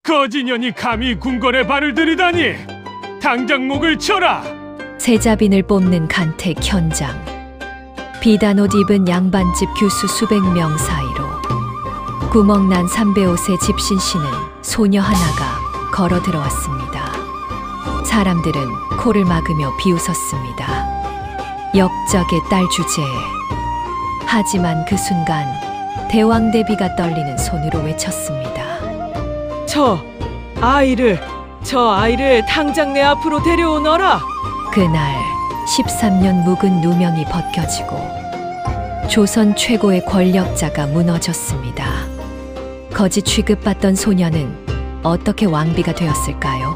거지년이 감히 궁궐에 발을 들이다니! 당장 목을 쳐라! 세자빈을 뽑는 간택 현장. 비단 옷 입은 양반집 교수 수백 명 사이로 구멍난 삼배옷의 집신 씨는 소녀 하나가 걸어 들어왔습니다. 사람들은 코를 막으며 비웃었습니다. 역적의 딸 주제에. 하지만 그 순간 대왕대비가 떨리는 손으로 외쳤습니다. 저 아이를 당장 내 앞으로 데려오너라. 그날 13년 묵은 누명이 벗겨지고 조선 최고의 권력자가 무너졌습니다. 거지 취급받던 소녀는 어떻게 왕비가 되었을까요?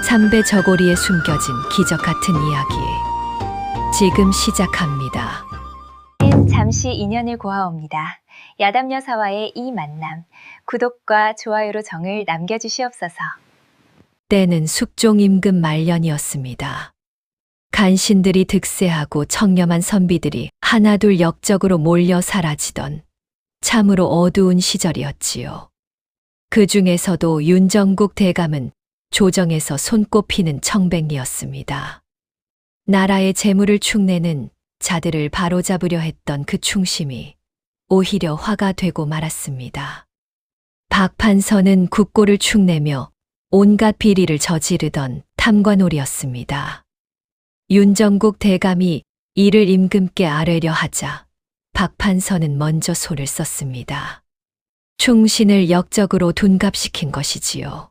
삼배 저고리에 숨겨진 기적 같은 이야기. 지금 시작합니다. 잠시 인연을 고아옵니다. 야담 여사와의 이 만남, 구독과 좋아요로 정을 남겨주시옵소서. 때는 숙종 임금 말년이었습니다. 간신들이 득세하고 청렴한 선비들이 하나둘 역적으로 몰려 사라지던 참으로 어두운 시절이었지요. 그 중에서도 윤정국 대감은 조정에서 손꼽히는 청백리였습니다. 나라의 재물을 축내는 자들을 바로잡으려 했던 그 충심이 오히려 화가 되고 말았습니다. 박판서는 국고를 축내며 온갖 비리를 저지르던 탐관오리였습니다. 윤정국 대감이 이를 임금께 아뢰려 하자 박판서는 먼저 손을 썼습니다. 충신을 역적으로 둔갑시킨 것이지요.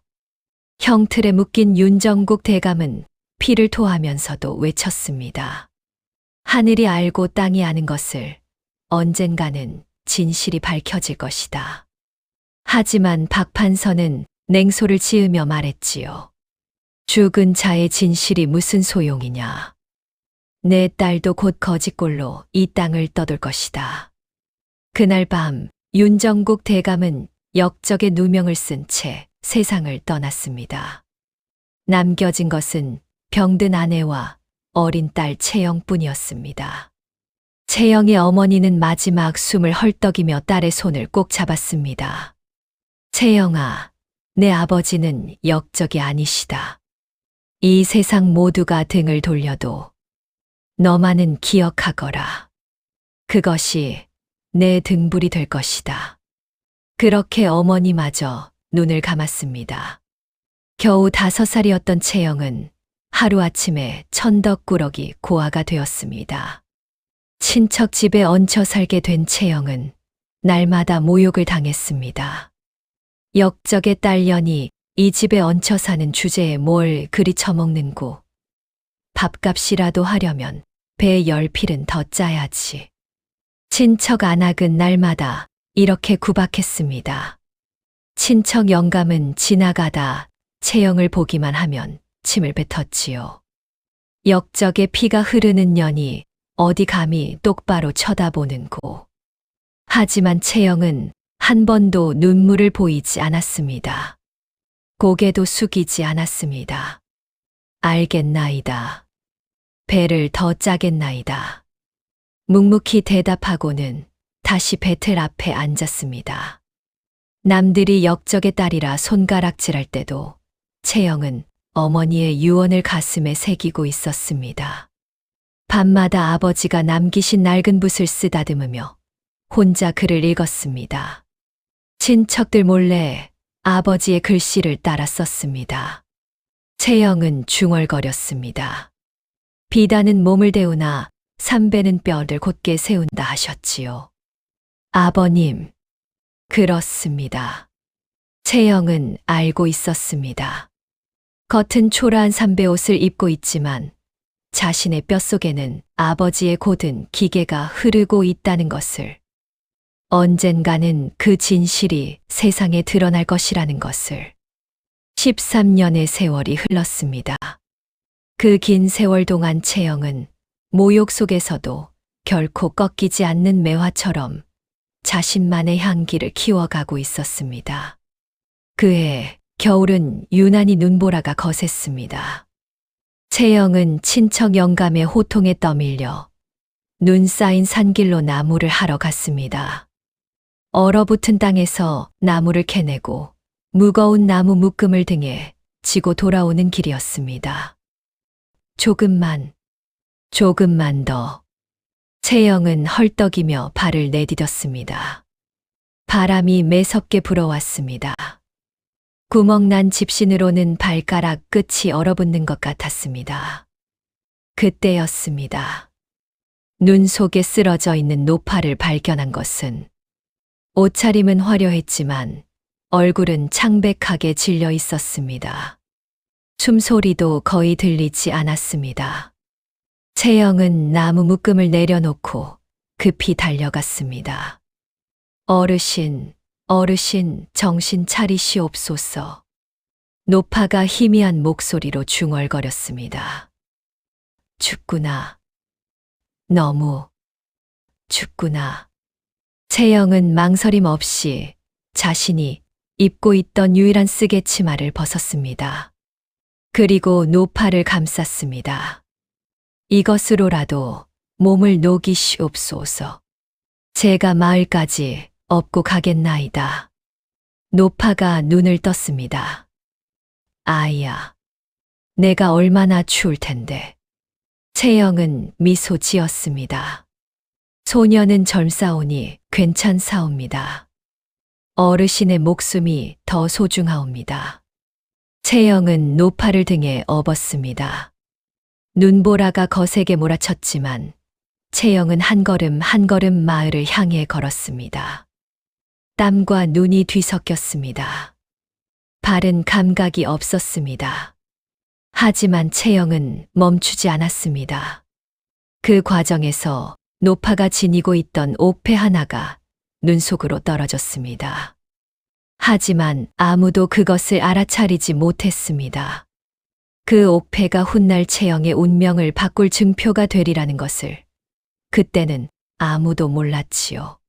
형틀에 묶인 윤정국 대감은 피를 토하면서도 외쳤습니다. 하늘이 알고 땅이 아는 것을 언젠가는 진실이 밝혀질 것이다. 하지만 박판서는 냉소를 지으며 말했지요. 죽은 자의 진실이 무슨 소용이냐. 내 딸도 곧 거지꼴로 이 땅을 떠돌 것이다. 그날 밤 윤정국 대감은 역적의 누명을 쓴 채 세상을 떠났습니다. 남겨진 것은 병든 아내와 어린 딸 채영뿐이었습니다. 채영의 어머니는 마지막 숨을 헐떡이며 딸의 손을 꼭 잡았습니다. 채영아, 내 아버지는 역적이 아니시다. 이 세상 모두가 등을 돌려도 너만은 기억하거라. 그것이 내 등불이 될 것이다. 그렇게 어머니마저 눈을 감았습니다. 겨우 5살이었던 채영은 하루아침에 천덕꾸러기 고아가 되었습니다. 친척 집에 얹혀 살게 된 채영은 날마다 모욕을 당했습니다. 역적의 딸년이 이 집에 얹혀 사는 주제에 뭘 그리 처먹는고. 밥값이라도 하려면 배에 10필은 더 짜야지. 친척 안악은 날마다 이렇게 구박했습니다. 친척 영감은 지나가다 채영을 보기만 하면 침을 뱉었지요. 역적의 피가 흐르는 년이 어디 감히 똑바로 쳐다보는고. 하지만 채영은 한 번도 눈물을 보이지 않았습니다. 고개도 숙이지 않았습니다. 알겠나이다. 배를 더 짜겠나이다. 묵묵히 대답하고는 다시 배틀 앞에 앉았습니다. 남들이 역적의 딸이라 손가락질할 때도 채영은 어머니의 유언을 가슴에 새기고 있었습니다. 밤마다 아버지가 남기신 낡은 붓을 쓰다듬으며 혼자 글을 읽었습니다. 친척들 몰래 아버지의 글씨를 따라 썼습니다. 채영은 중얼거렸습니다. 비단은 몸을 데우나 삼배는 뼈를 곧게 세운다 하셨지요. 아버님, 그렇습니다. 채영은 알고 있었습니다. 겉은 초라한 삼배옷을 입고 있지만 자신의 뼛속에는 아버지의 고든 기계가 흐르고 있다는 것을, 언젠가는 그 진실이 세상에 드러날 것이라는 것을. 13년의 세월이 흘렀습니다. 그 긴 세월 동안 채영은 모욕 속에서도 결코 꺾이지 않는 매화처럼 자신만의 향기를 키워가고 있었습니다. 그해 겨울은 유난히 눈보라가 거셌습니다. 채영은 친척 영감의 호통에 떠밀려 눈 쌓인 산길로 나무를 하러 갔습니다. 얼어붙은 땅에서 나무를 캐내고 무거운 나무 묶음을 등에 지고 돌아오는 길이었습니다. 조금만 더. 채영은 헐떡이며 발을 내디뎠습니다. 바람이 매섭게 불어왔습니다. 구멍난 집신으로는 발가락 끝이 얼어붙는 것 같았습니다. 그때였습니다. 눈 속에 쓰러져 있는 노파를 발견한 것은 옷차림은 화려했지만 얼굴은 창백하게 질려 있었습니다. 숨소리도 거의 들리지 않았습니다. 채영은 나무 묶음을 내려놓고 급히 달려갔습니다. 어르신, 정신 차리시옵소서. 노파가 희미한 목소리로 중얼거렸습니다. 춥구나. 너무 춥구나. 채영은 망설임 없이 자신이 입고 있던 유일한 쓰개 치마를 벗었습니다. 그리고 노파를 감쌌습니다. 이것으로라도 몸을 녹이시옵소서. 제가 마을까지 업고 가겠나이다. 노파가 눈을 떴습니다. 아이야, 내가 얼마나 추울 텐데. 채영은 미소 지었습니다. 소녀는 젊사오니 괜찮사옵니다. 어르신의 목숨이 더 소중하옵니다. 채영은 노파를 등에 업었습니다. 눈보라가 거세게 몰아쳤지만 채영은 한 걸음 마을을 향해 걸었습니다. 땀과 눈이 뒤섞였습니다. 발은 감각이 없었습니다. 하지만 채영은 멈추지 않았습니다. 그 과정에서 노파가 지니고 있던 옥패 하나가 눈 속으로 떨어졌습니다. 하지만 아무도 그것을 알아차리지 못했습니다. 그 옥패가 훗날 채영의 운명을 바꿀 증표가 되리라는 것을 그때는 아무도 몰랐지요.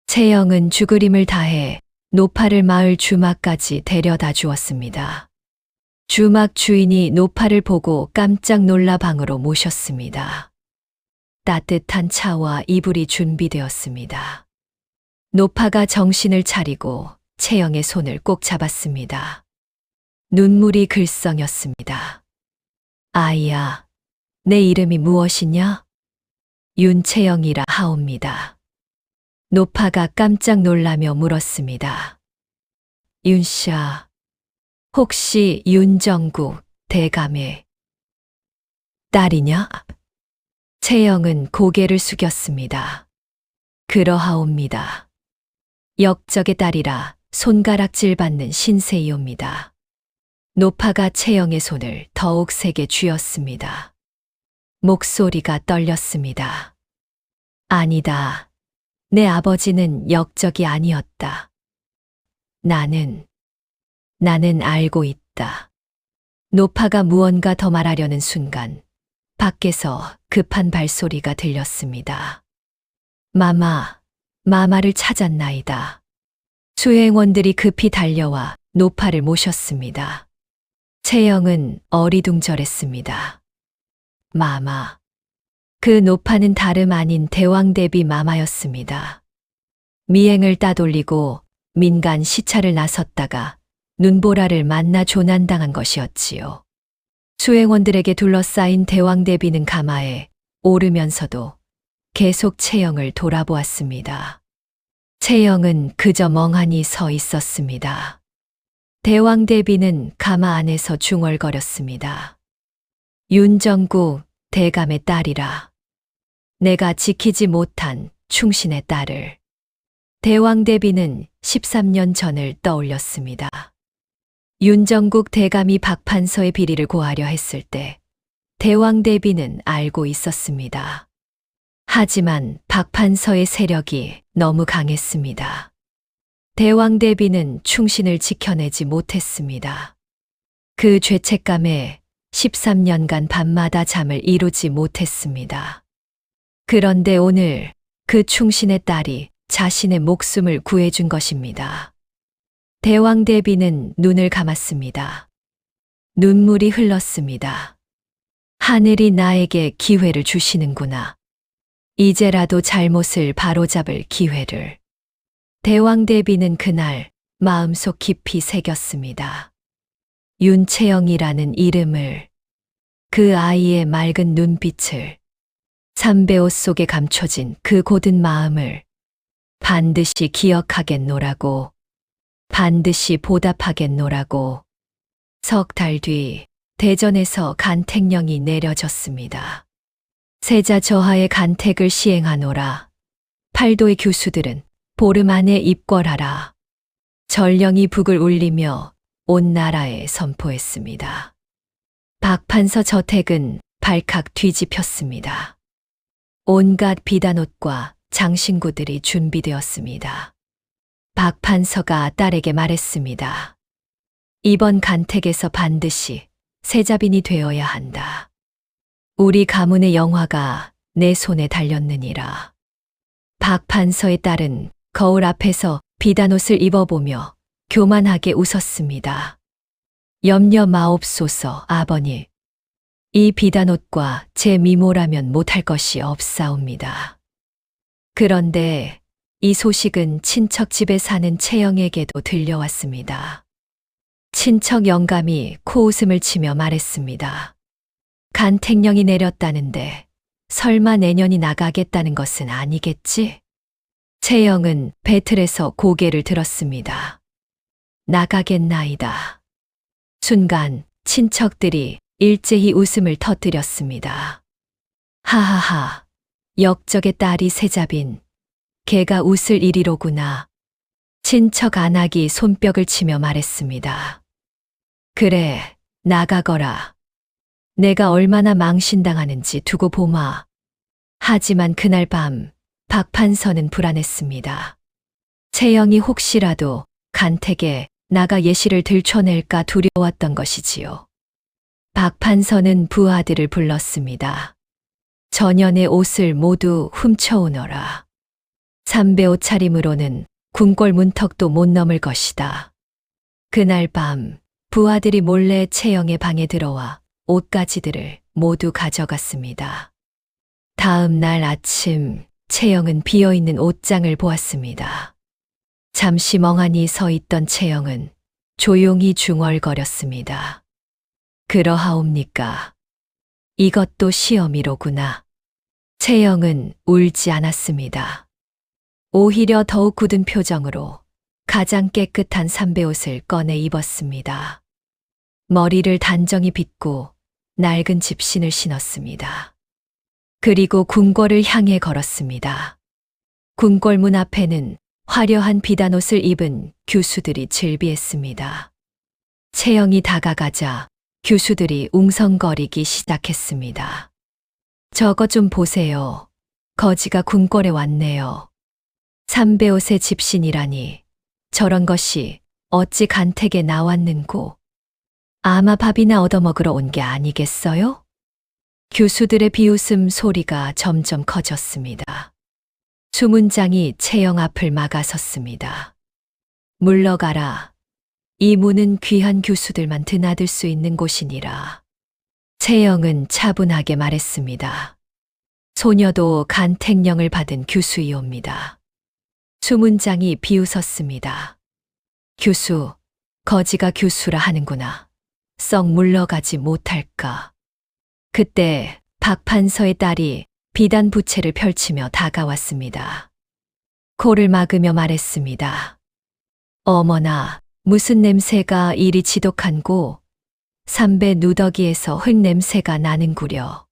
채영은 죽으림을 다해 노파를 마을 주막까지 데려다 주었습니다. 주막 주인이 노파를 보고 깜짝 놀라 방으로 모셨습니다. 따뜻한 차와 이불이 준비되었습니다. 노파가 정신을 차리고 채영의 손을 꼭 잡았습니다. 눈물이 글썽였습니다. 아이야, 내 이름이 무엇이냐? 윤채영이라 하옵니다. 노파가 깜짝 놀라며 물었습니다. 윤씨야, 혹시 윤정국 대감의 딸이냐? 채영은 고개를 숙였습니다. 그러하옵니다. 역적의 딸이라 손가락질 받는 신세이옵니다. 노파가 채영의 손을 더욱 세게 쥐었습니다. 목소리가 떨렸습니다. 아니다. 내 아버지는 역적이 아니었다. 나는 알고 있다. 노파가 무언가 더 말하려는 순간 밖에서 급한 발소리가 들렸습니다. 마마를 찾았나이다. 수행원들이 급히 달려와 노파를 모셨습니다. 채영은 어리둥절했습니다. 마마. 그 노파는 다름 아닌 대왕대비 마마였습니다. 미행을 따돌리고 민간 시찰을 나섰다가 눈보라를 만나 조난당한 것이었지요. 수행원들에게 둘러싸인 대왕대비는 가마에 오르면서도 계속 채영을 돌아보았습니다. 채영은 그저 멍하니 서 있었습니다. 대왕대비는 가마 안에서 중얼거렸습니다. 윤정국 대감의 딸이라. 내가 지키지 못한 충신의 딸을. 대왕대비는 13년 전을 떠올렸습니다. 윤정국 대감이 박판서의 비리를 고하려 했을 때 대왕대비는 알고 있었습니다. 하지만 박판서의 세력이 너무 강했습니다. 대왕대비는 충신을 지켜내지 못했습니다. 그 죄책감에 13년간 밤마다 잠을 이루지 못했습니다. 그런데 오늘 그 충신의 딸이 자신의 목숨을 구해준 것입니다. 대왕대비는 눈을 감았습니다. 눈물이 흘렀습니다. 하늘이 나에게 기회를 주시는구나. 이제라도 잘못을 바로잡을 기회를. 대왕대비는 그날 마음속 깊이 새겼습니다. 윤채영이라는 이름을, 그 아이의 맑은 눈빛을, 삼배옷 속에 감춰진 그 고든 마음을 반드시 기억하겠노라고, 반드시 보답하겠노라고. 석 달 뒤 대전에서 간택령이 내려졌습니다. 세자 저하의 간택을 시행하노라. 팔도의 교수들은 보름 안에 입궐하라. 전령이 북을 울리며 온 나라에 선포했습니다. 박판서 저택은 발칵 뒤집혔습니다. 온갖 비단옷과 장신구들이 준비되었습니다. 박판서가 딸에게 말했습니다. 이번 간택에서 반드시 세자빈이 되어야 한다. 우리 가문의 영화가 내 손에 달렸느니라. 박판서의 딸은 거울 앞에서 비단옷을 입어보며 교만하게 웃었습니다. 염려 마옵소서, 아버님. 이 비단옷과 제 미모라면 못할 것이 없사옵니다. 그런데 이 소식은 친척 집에 사는 채영에게도 들려왔습니다. 친척 영감이 코웃음을 치며 말했습니다. 간택령이 내렸다는데 설마 내년이 나가겠다는 것은 아니겠지? 채영은 배틀에서 고개를 들었습니다. 나가겠나이다. 순간 친척들이 일제히 웃음을 터뜨렸습니다. 하하하, 역적의 딸이 세자빈, 걔가 웃을 일이로구나. 친척 안악이 손뼉을 치며 말했습니다. 그래, 나가거라. 내가 얼마나 망신당하는지 두고 보마. 하지만 그날 밤 박판서는 불안했습니다. 채영이 혹시라도 간택에 나가 예시를 들춰낼까 두려웠던 것이지요. 박판서는 부하들을 불렀습니다. 전연의 옷을 모두 훔쳐오너라. 삼배 옷차림으로는 궁궐 문턱도 못 넘을 것이다. 그날 밤 부하들이 몰래 채영의 방에 들어와 옷가지들을 모두 가져갔습니다. 다음 날 아침 채영은 비어있는 옷장을 보았습니다. 잠시 멍하니 서 있던 채영은 조용히 중얼거렸습니다. 그러하옵니까? 이것도 시험이로구나. 채영은 울지 않았습니다. 오히려 더욱 굳은 표정으로 가장 깨끗한 삼배옷을 꺼내 입었습니다. 머리를 단정히 빗고 낡은 집신을 신었습니다. 그리고 궁궐을 향해 걸었습니다. 궁궐 문 앞에는 화려한 비단옷을 입은 교수들이 즐비했습니다. 채영이 다가가자 교수들이 웅성거리기 시작했습니다. 저거 좀 보세요. 거지가 궁궐에 왔네요. 삼배옷의 집신이라니 저런 것이 어찌 간택에 나왔는고. 아마 밥이나 얻어먹으러 온 게 아니겠어요? 교수들의 비웃음 소리가 점점 커졌습니다. 수문장이 채영 앞을 막아섰습니다. 물러가라. 이 문은 귀한 교수들만 드나들 수 있는 곳이니라. 채영은 차분하게 말했습니다. 소녀도 간택령을 받은 교수이옵니다. 수문장이 비웃었습니다. 교수, 거지가 교수라 하는구나. 썩 물러가지 못할까. 그때 박판서의 딸이 비단 부채를 펼치며 다가왔습니다. 코를 막으며 말했습니다. 어머나, 무슨 냄새가 이리 지독한고. 삼배 누더기에서 흙 냄새가 나는구려.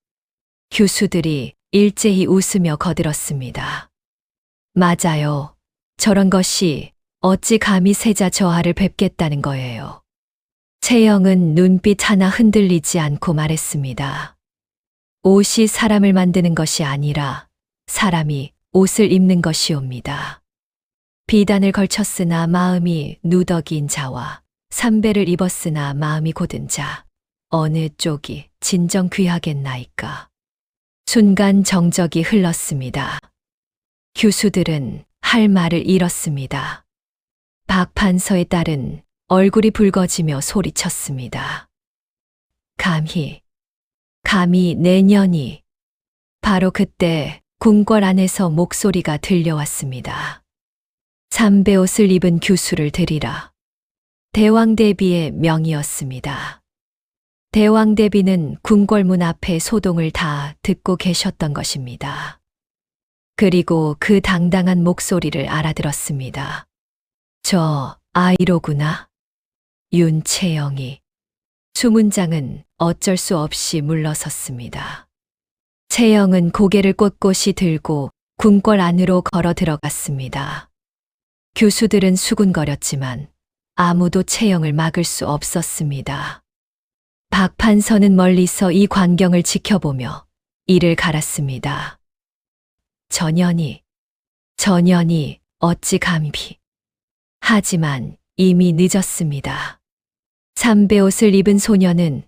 교수들이 일제히 웃으며 거들었습니다. 맞아요. 저런 것이 어찌 감히 세자 저하를 뵙겠다는 거예요. 채영은 눈빛 하나 흔들리지 않고 말했습니다. 옷이 사람을 만드는 것이 아니라 사람이 옷을 입는 것이옵니다. 비단을 걸쳤으나 마음이 누더기인 자와 삼배를 입었으나 마음이 곧은 자, 어느 쪽이 진정 귀하겠나이까. 순간 정적이 흘렀습니다. 교수들은 할 말을 잃었습니다. 박판서의 딸은 얼굴이 붉어지며 소리쳤습니다. 감히 내년이. 바로 그때 궁궐 안에서 목소리가 들려왔습니다. 삼배옷을 입은 규수를 드리라. 대왕대비의 명이었습니다. 대왕대비는 궁궐문 앞에 소동을 다 듣고 계셨던 것입니다. 그리고 그 당당한 목소리를 알아들었습니다. 저 아이로구나. 윤채영이. 수문장은 어쩔 수 없이 물러섰습니다. 채영은 고개를 꼿꼿이 들고 궁궐 안으로 걸어 들어갔습니다. 교수들은 수군거렸지만 아무도 채영을 막을 수 없었습니다. 박 판서는 멀리서 이 광경을 지켜보며 이를 갈았습니다. 전현이 어찌 감히. 하지만 이미 늦었습니다. 삼배옷을 입은 소녀는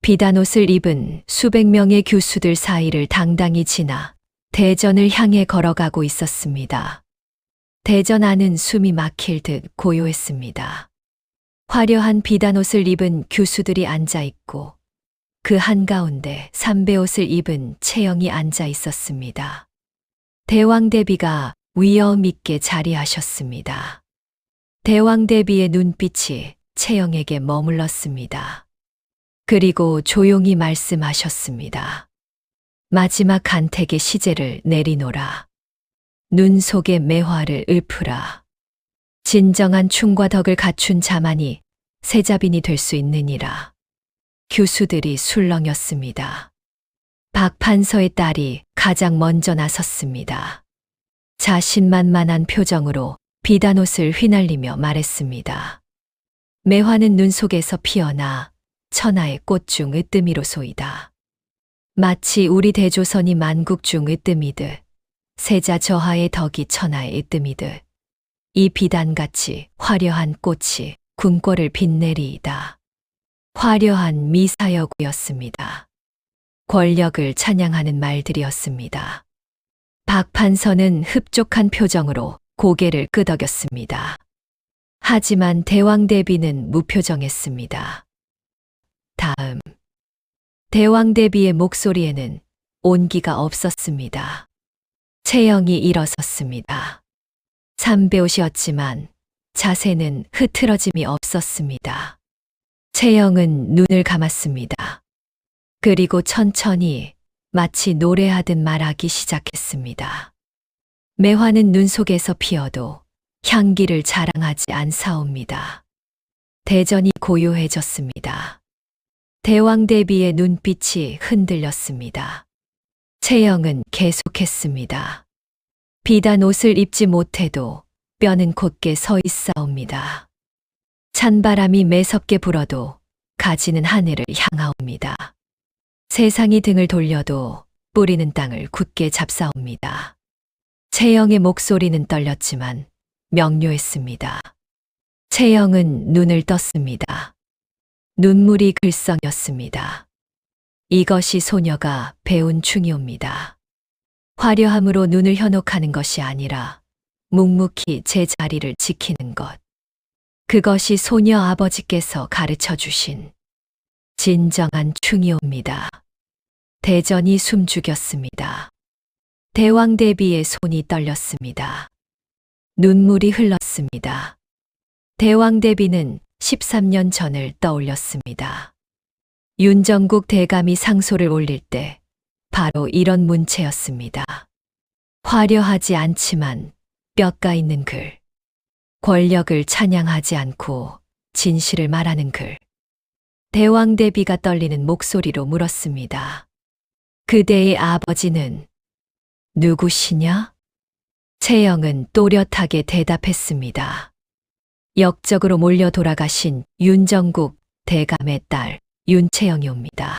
비단옷을 입은 수백 명의 교수들 사이를 당당히 지나 대전을 향해 걸어가고 있었습니다. 대전 안은 숨이 막힐 듯 고요했습니다. 화려한 비단옷을 입은 교수들이 앉아 있고 그 한가운데 삼배옷을 입은 채영이 앉아 있었습니다. 대왕대비가 위엄 있게 자리하셨습니다. 대왕대비의 눈빛이 채영에게 머물렀습니다. 그리고 조용히 말씀하셨습니다. 마지막 간택의 시제를 내리노라. 눈 속의 매화를 읊으라. 진정한 충과 덕을 갖춘 자만이 세자빈이 될 수 있느니라. 교수들이 술렁였습니다. 박 판서의 딸이 가장 먼저 나섰습니다. 자신만만한 표정으로 비단옷을 휘날리며 말했습니다. 매화는 눈 속에서 피어나 천하의 꽃 중 으뜸이로소이다. 마치 우리 대조선이 만국 중 으뜸이듯 세자 저하의 덕이 천하의 으뜸이듯 이 비단같이 화려한 꽃이 궁궐을 빛내리이다. 화려한 미사여구였습니다. 권력을 찬양하는 말들이었습니다. 박 판서는 흡족한 표정으로 고개를 끄덕였습니다. 하지만 대왕대비는 무표정했습니다. 다음. 대왕대비의 목소리에는 온기가 없었습니다. 채영이 일어섰습니다. 삼배옷이었지만 자세는 흐트러짐이 없었습니다. 채영은 눈을 감았습니다. 그리고 천천히 마치 노래하듯 말하기 시작했습니다. 매화는 눈 속에서 피어도 향기를 자랑하지 않사옵니다. 대전이 고요해졌습니다. 대왕대비의 눈빛이 흔들렸습니다. 채영은 계속했습니다. 비단 옷을 입지 못해도 뼈는 곧게 서 있사옵니다. 찬바람이 매섭게 불어도 가지는 하늘을 향하옵니다. 세상이 등을 돌려도 뿌리는 땅을 굳게 잡사옵니다. 채영의 목소리는 떨렸지만 명료했습니다. 채영은 눈을 떴습니다. 눈물이 글썽였습니다. 이것이 소녀가 배운 충이옵니다. 화려함으로 눈을 현혹하는 것이 아니라 묵묵히 제 자리를 지키는 것. 그것이 소녀 아버지께서 가르쳐 주신 진정한 충이옵니다. 대전이 숨죽였습니다. 대왕대비의 손이 떨렸습니다. 눈물이 흘렀습니다. 대왕대비는 13년 전을 떠올렸습니다. 윤정국 대감이 상소를 올릴 때 바로 이런 문체였습니다. 화려하지 않지만 뼈가 있는 글. 권력을 찬양하지 않고 진실을 말하는 글. 대왕대비가 떨리는 목소리로 물었습니다. 그대의 아버지는 누구시냐? 채영은 또렷하게 대답했습니다. 역적으로 몰려 돌아가신 윤정국 대감의 딸 윤채영이옵니다.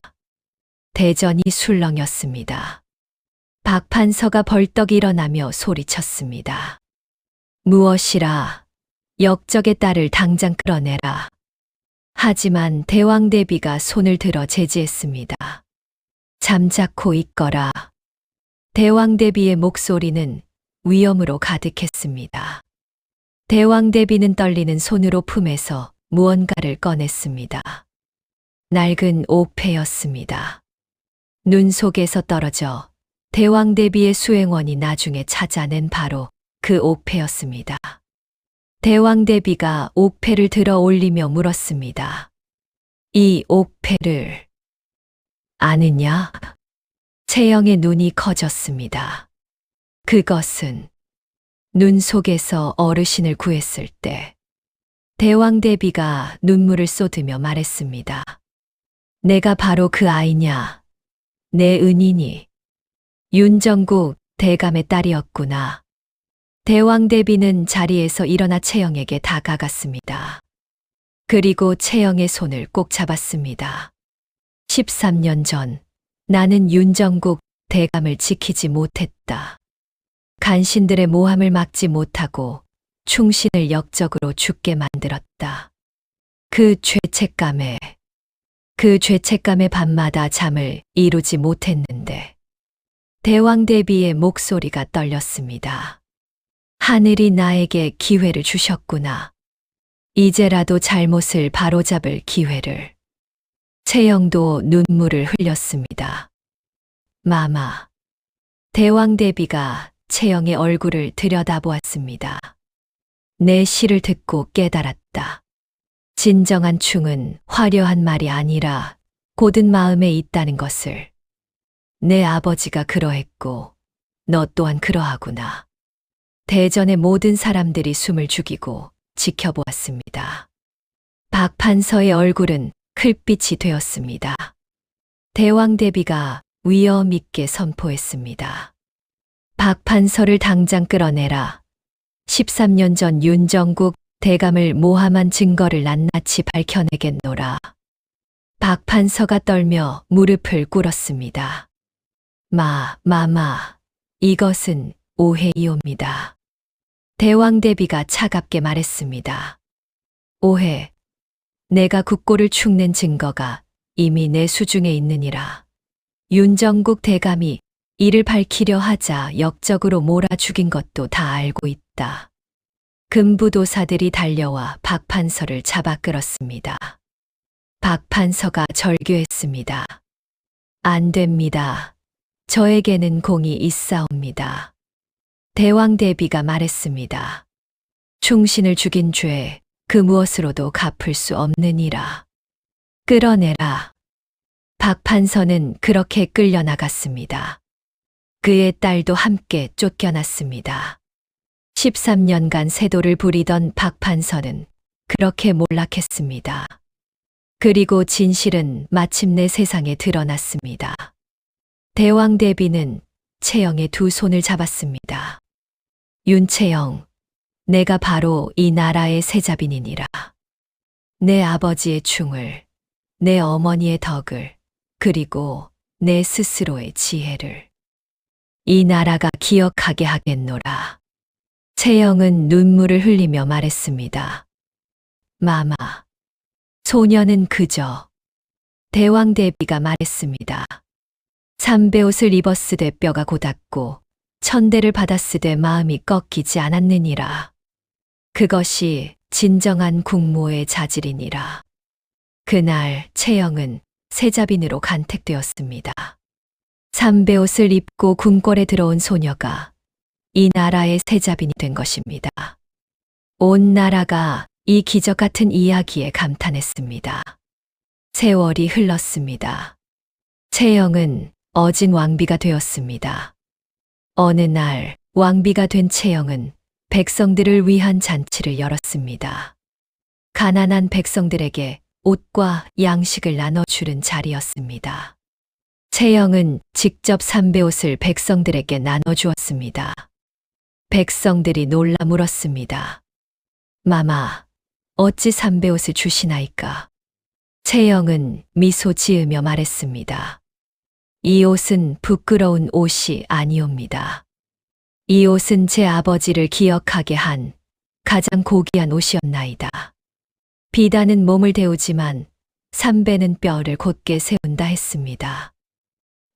대전이 술렁였습니다. 박 판서가 벌떡 일어나며 소리쳤습니다. 무엇이라, 역적의 딸을 당장 끌어내라. 하지만 대왕대비가 손을 들어 제지했습니다. 잠자코 있거라. 대왕대비의 목소리는 위엄으로 가득했습니다. 대왕대비는 떨리는 손으로 품에서 무언가를 꺼냈습니다. 낡은 옥패였습니다. 눈 속에서 떨어져 대왕대비의 수행원이 나중에 찾아낸 바로 그 옥패였습니다. 대왕대비가 옥패를 들어 올리며 물었습니다. 이 옥패를 아느냐? 채영의 눈이 커졌습니다. 그것은 눈 속에서 어르신을 구했을 때 대왕대비가 눈물을 쏟으며 말했습니다. 내가 바로 그 아이냐? 내 은인이 윤정국 대감의 딸이었구나. 대왕대비는 자리에서 일어나 채영에게 다가갔습니다. 그리고 채영의 손을 꼭 잡았습니다. 13년 전 나는 윤정국 대감을 지키지 못했다. 간신들의 모함을 막지 못하고 충신을 역적으로 죽게 만들었다. 그 죄책감에 밤마다 잠을 이루지 못했는데 대왕대비의 목소리가 떨렸습니다. 하늘이 나에게 기회를 주셨구나. 이제라도 잘못을 바로잡을 기회를. 채영도 눈물을 흘렸습니다. 마마. 대왕대비가 채영의 얼굴을 들여다보았습니다. 내 시를 듣고 깨달았다. 진정한 충은 화려한 말이 아니라 고든 마음에 있다는 것을. 내 아버지가 그러했고 너 또한 그러하구나. 대전의 모든 사람들이 숨을 죽이고 지켜보았습니다. 박판서의 얼굴은 클빛이 되었습니다. 대왕대비가 위엄 있게 선포했습니다. 박판서를 당장 끌어내라. 13년 전 윤정국 대감을 모함한 증거를 낱낱이 밝혀내겠노라. 박판서가 떨며 무릎을 꿇었습니다. 마마, 이것은 오해이옵니다. 대왕대비가 차갑게 말했습니다. 오해. 내가 국고를 축낸 증거가 이미 내 수중에 있느니라. 윤정국 대감이 이를 밝히려 하자 역적으로 몰아 죽인 것도 다 알고 있다. 금부도사들이 달려와 박판서를 잡아 끌었습니다. 박판서가 절규했습니다. 안 됩니다. 저에게는 공이 있사옵니다. 대왕대비가 말했습니다. 충신을 죽인 죄 그 무엇으로도 갚을 수 없느니라. 끌어내라. 박판서는 그렇게 끌려나갔습니다. 그의 딸도 함께 쫓겨났습니다. 13년간 세도를 부리던 박판서는 그렇게 몰락했습니다. 그리고 진실은 마침내 세상에 드러났습니다. 대왕대비는 채영의 두 손을 잡았습니다. 윤채영, 내가 바로 이 나라의 세자빈이니라. 내 아버지의 충을, 내 어머니의 덕을, 그리고 내 스스로의 지혜를 이 나라가 기억하게 하겠노라. 채영은 눈물을 흘리며 말했습니다. 마마, 소녀는 그저. 대왕대비가 말했습니다. 삼배옷을 입었으되 뼈가 고닫고 천대를 받았으되 마음이 꺾이지 않았느니라. 그것이 진정한 국모의 자질이니라. 그날 채영은 세자빈으로 간택되었습니다. 삼배옷을 입고 궁궐에 들어온 소녀가 이 나라의 세자빈이 된 것입니다. 온 나라가 이 기적 같은 이야기에 감탄했습니다. 세월이 흘렀습니다. 채영은 어진 왕비가 되었습니다. 어느 날 왕비가 된 채영은 백성들을 위한 잔치를 열었습니다. 가난한 백성들에게 옷과 양식을 나눠주는 자리였습니다. 채영은 직접 삼배옷을 백성들에게 나눠주었습니다. 백성들이 놀라 물었습니다. 마마, 어찌 삼배옷을 주시나이까? 채영은 미소 지으며 말했습니다. 이 옷은 부끄러운 옷이 아니옵니다. 이 옷은 제 아버지를 기억하게 한 가장 고귀한 옷이었나이다. 비단은 몸을 데우지만 삼배는 뼈를 곧게 세운다 했습니다.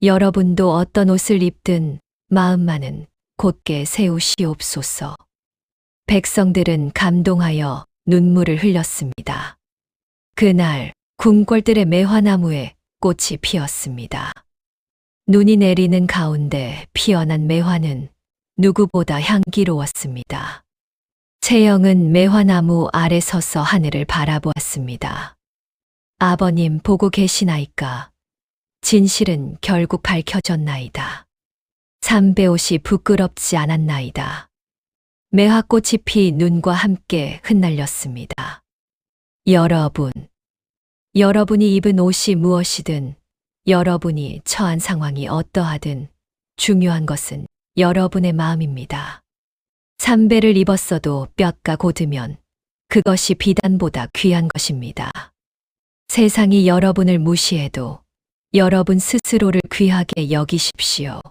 여러분도 어떤 옷을 입든 마음만은 곧게 세우시옵소서. 백성들은 감동하여 눈물을 흘렸습니다. 그날 궁궐들의 매화나무에 꽃이 피었습니다. 눈이 내리는 가운데 피어난 매화는 누구보다 향기로웠습니다. 채영은 매화나무 아래 서서 하늘을 바라보았습니다. 아버님 보고 계시나이까? 진실은 결국 밝혀졌나이다. 삼배옷이 부끄럽지 않았나이다. 매화꽃이 피 눈과 함께 흩날렸습니다. 여러분이 입은 옷이 무엇이든, 여러분이 처한 상황이 어떠하든 중요한 것은 여러분의 마음입니다. 삼배를 입었어도 뼈가 곧으면 그것이 비단보다 귀한 것입니다. 세상이 여러분을 무시해도 여러분 스스로를 귀하게 여기십시오.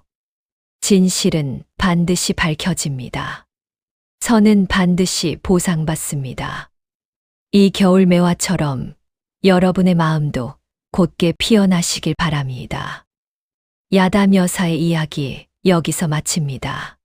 진실은 반드시 밝혀집니다. 선은 반드시 보상받습니다. 이 겨울 매화처럼 여러분의 마음도 곧게 피어나시길 바랍니다. 야담 여사의 이야기 여기서 마칩니다.